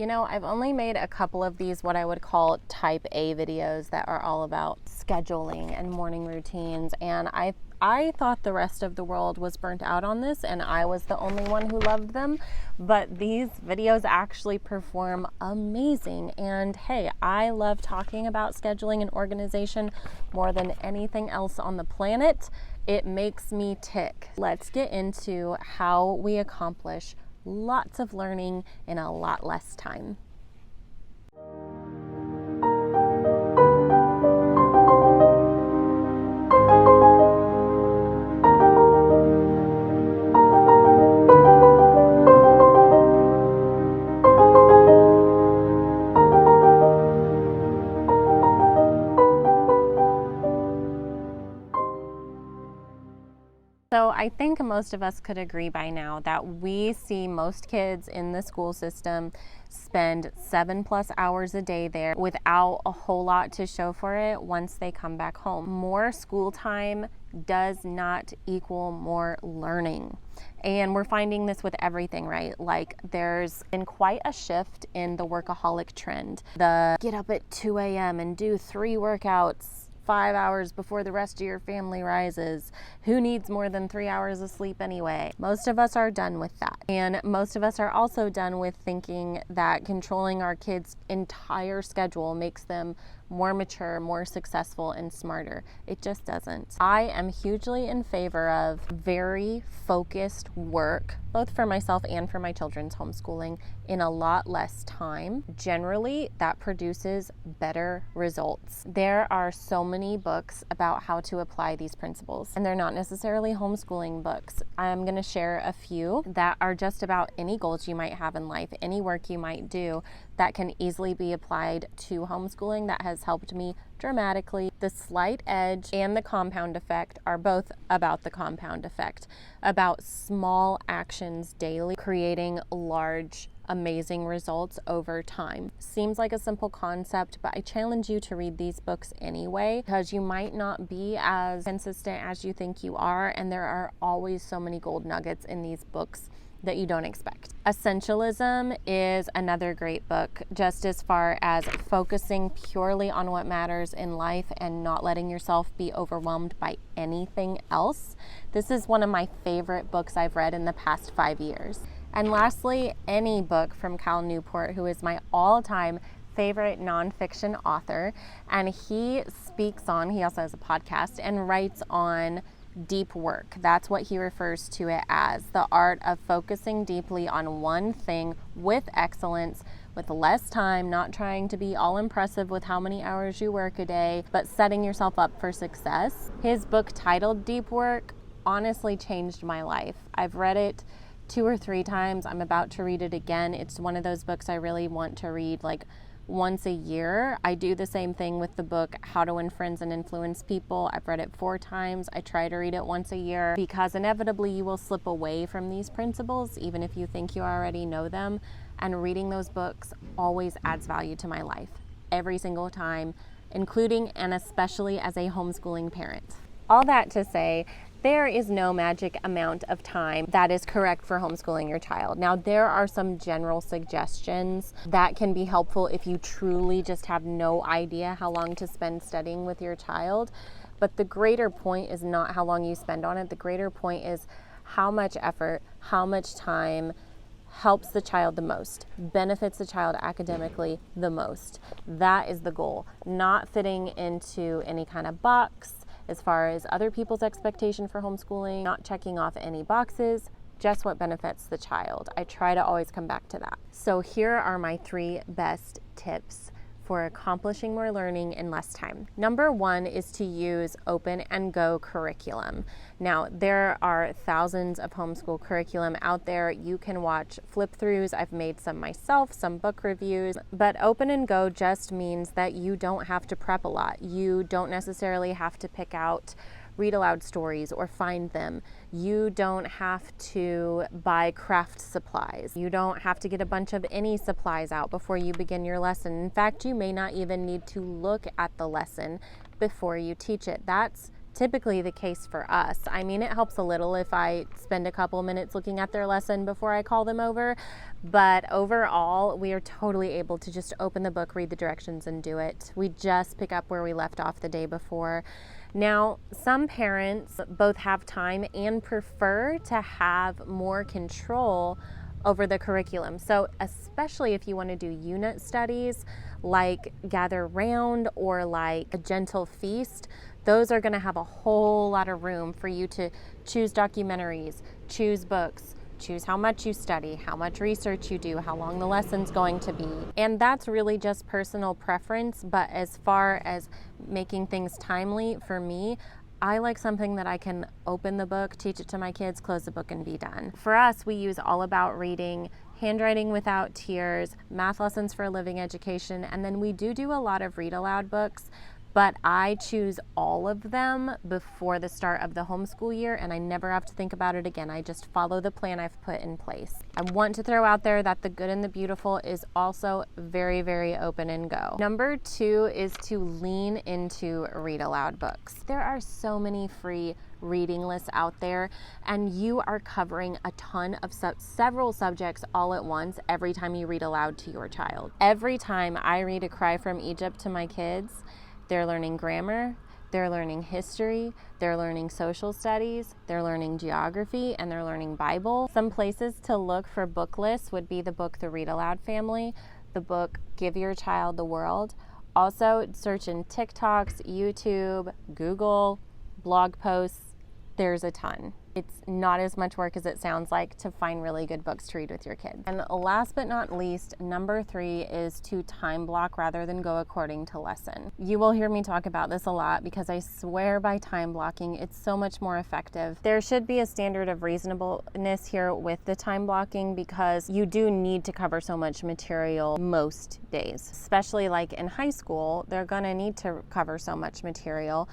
You know, I've only made a couple of these what I would call type A videos that are all about scheduling and morning routines, and I thought the rest of the world was burnt out on this and I was the only one who loved them, but these videos actually perform amazing. And hey, I love talking about scheduling and organization more than anything else on the planet. It makes me tick. Let's get into how we accomplish lots of learning in a lot less time. So I think most of us could agree by now that we see most kids in the school system spend 7+ hours a day there without a whole lot to show for it once they come back home. More school time does not equal more learning. And we're finding this with everything, right? Like there's been quite a shift in the workaholic trend. The get up at 2 a.m. and do 3 workouts 5 hours before the rest of your family rises. Who needs more than 3 hours of sleep anyway? Most of us are done with that. And most of us are also done with thinking that controlling our kids' entire schedule makes them more mature, more successful, and smarter. It just doesn't. I am hugely in favor of very focused work, both for myself and for my children's homeschooling, in a lot less time. Generally, that produces better results. There are so many books about how to apply these principles, and they're not necessarily homeschooling books. I'm going to share a few that are just about any goals you might have in life, any work you might do that can easily be applied to homeschooling that has helped me dramatically. The slight edge and the compound effect are both about the compound effect, about small actions daily, creating large, amazing results over time. Seems like a simple concept, but I challenge you to read these books anyway, because you might not be as consistent as you think you are, and there are always so many gold nuggets in these books that you don't expect. Essentialism is another great book, just as far as focusing purely on what matters in life and not letting yourself be overwhelmed by anything else. This is one of my favorite books I've read in the past 5 years. And lastly, any book from Cal Newport, who is my all-time favorite nonfiction author, and he also has a podcast and writes on deep work. That's what he refers to it as, the art of focusing deeply on one thing with excellence, with less time, not trying to be all impressive with how many hours you work a day, but setting yourself up for success. His book titled Deep Work honestly changed my life. I've read it 2 or 3 times. I'm about to read it again. It's one of those books I really want to read like once a year. I do the same thing with the book How to Win Friends and Influence People. I've read it 4 times. I try to read it once a year because inevitably you will slip away from these principles even if you think you already know them, and reading those books always adds value to my life every single time, including and especially as a homeschooling parent. All that to say, there is no magic amount of time that is correct for homeschooling your child. Now, there are some general suggestions that can be helpful if you truly just have no idea how long to spend studying with your child. But the greater point is not how long you spend on it. The greater point is how much effort, how much time helps the child the most, benefits the child academically the most. That is the goal, not fitting into any kind of box as far as other people's expectation for homeschooling, not checking off any boxes, just what benefits the child. I try to always come back to that. So here are my 3 best tips for accomplishing more learning in less time. Number 1 is to use open and go curriculum. Now, there are thousands of homeschool curriculum out there. You can watch flip throughs. I've made some myself, some book reviews, but open and go just means that you don't have to prep a lot. You don't necessarily have to pick out read aloud stories or find them. You don't have to buy craft supplies. You don't have to get a bunch of any supplies out before you begin your lesson. In fact, you may not even need to look at the lesson before you teach it. That's typically the case for us. I mean, it helps a little if I spend a couple minutes looking at their lesson before I call them over, but overall, we are totally able to just open the book, read the directions, and do it. We just pick up where we left off the day before. Now, some parents both have time and prefer to have more control over the curriculum. So especially if you want to do unit studies like Gather Round or like A Gentle Feast, those are going to have a whole lot of room for you to choose documentaries, choose books, choose how much you study, how much research you do, how long the lesson's going to be. And that's really just personal preference, but as far as making things timely for me, I like something that I can open the book, teach it to my kids, close the book, and be done. For us, we use All About Reading, Handwriting Without Tears, Math Lessons for a Living Education, and then we do a lot of read aloud books, but I choose all of them before the start of the homeschool year, and I never have to think about it again. I just follow the plan I've put in place. I want to throw out there that The Good and the Beautiful is also very, very open and go. Number 2 is to lean into read aloud books. There are so many free reading lists out there, and you are covering a ton of several subjects all at once every time you read aloud to your child. Every time I read A Cry from Egypt to my kids, they're learning grammar, they're learning history, they're learning social studies, they're learning geography, and they're learning Bible. Some places to look for book lists would be the book The Read Aloud Family, the book Give Your Child the World. Also, search in TikToks, YouTube, Google, blog posts. There's a ton. It's not as much work as it sounds like to find really good books to read with your kids. And last but not least, number 3 is to time block rather than go according to lesson. You will hear me talk about this a lot because I swear by time blocking, it's so much more effective. There should be a standard of reasonableness here with the time blocking because you do need to cover so much material most days. Especially like in high school, they're gonna need to cover so much material.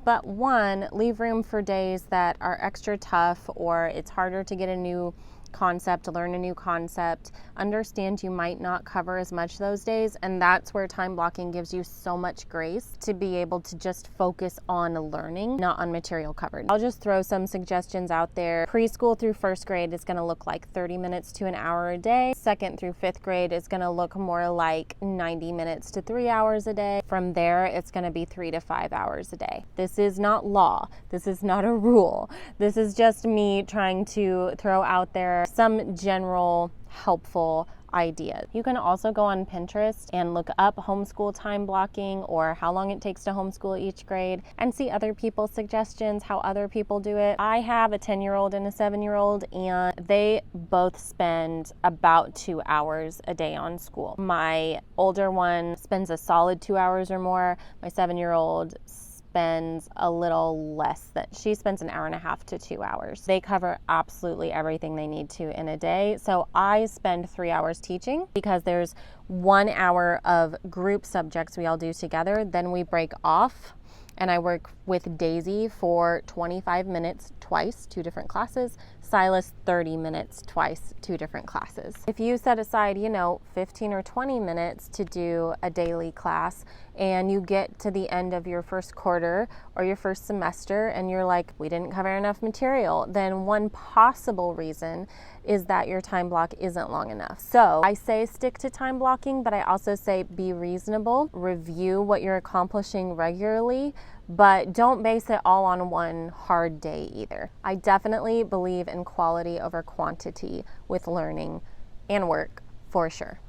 But 1, leave room for days that are extra tough or it's harder to get a new concept, learn a new concept. Understand you might not cover as much those days, and that's where time blocking gives you so much grace to be able to just focus on learning, not on material covered. I'll just throw some suggestions out there. Preschool through 1st grade is going to look like 30 minutes to an hour a day. 2nd through 5th grade is going to look more like 90 minutes to 3 hours a day. From there, it's going to be 3 to 5 hours a day. This is not law. This is not a rule. This is just me trying to throw out there some general helpful ideas. You can also go on Pinterest and look up homeschool time blocking or how long it takes to homeschool each grade and see other people's suggestions, how other people do it. I have a 10-year-old and a 7-year-old, and they both spend about 2 hours a day on school. My older one spends a solid 2 hours or more. My 7-year-old spends a little less than, she spends an hour and a half to 2 hours. They cover absolutely everything they need to in a day. So I spend 3 hours teaching because there's 1 hour of group subjects we all do together. Then we break off and I work with Daisy for 25 minutes twice, 2 different classes. Silas 30 minutes twice, 2 different classes. If you set aside, 15 or 20 minutes to do a daily class and you get to the end of your first quarter or your first semester and you're like, we didn't cover enough material, then one possible reason is that your time block isn't long enough. So I say stick to time blocking, but I also say be reasonable, review what you're accomplishing regularly, but don't base it all on one hard day either. I definitely believe in quality over quantity with learning and work for sure.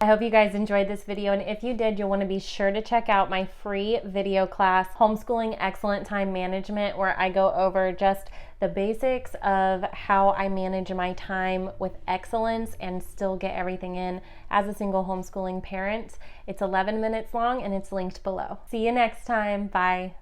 I hope you guys enjoyed this video, and if you did, you'll want to be sure to check out my free video class, Homeschooling Excellent Time Management, where I go over just the basics of how I manage my time with excellence and still get everything in as a single homeschooling parent. It's 11 minutes long and it's linked below. See you next time. Bye.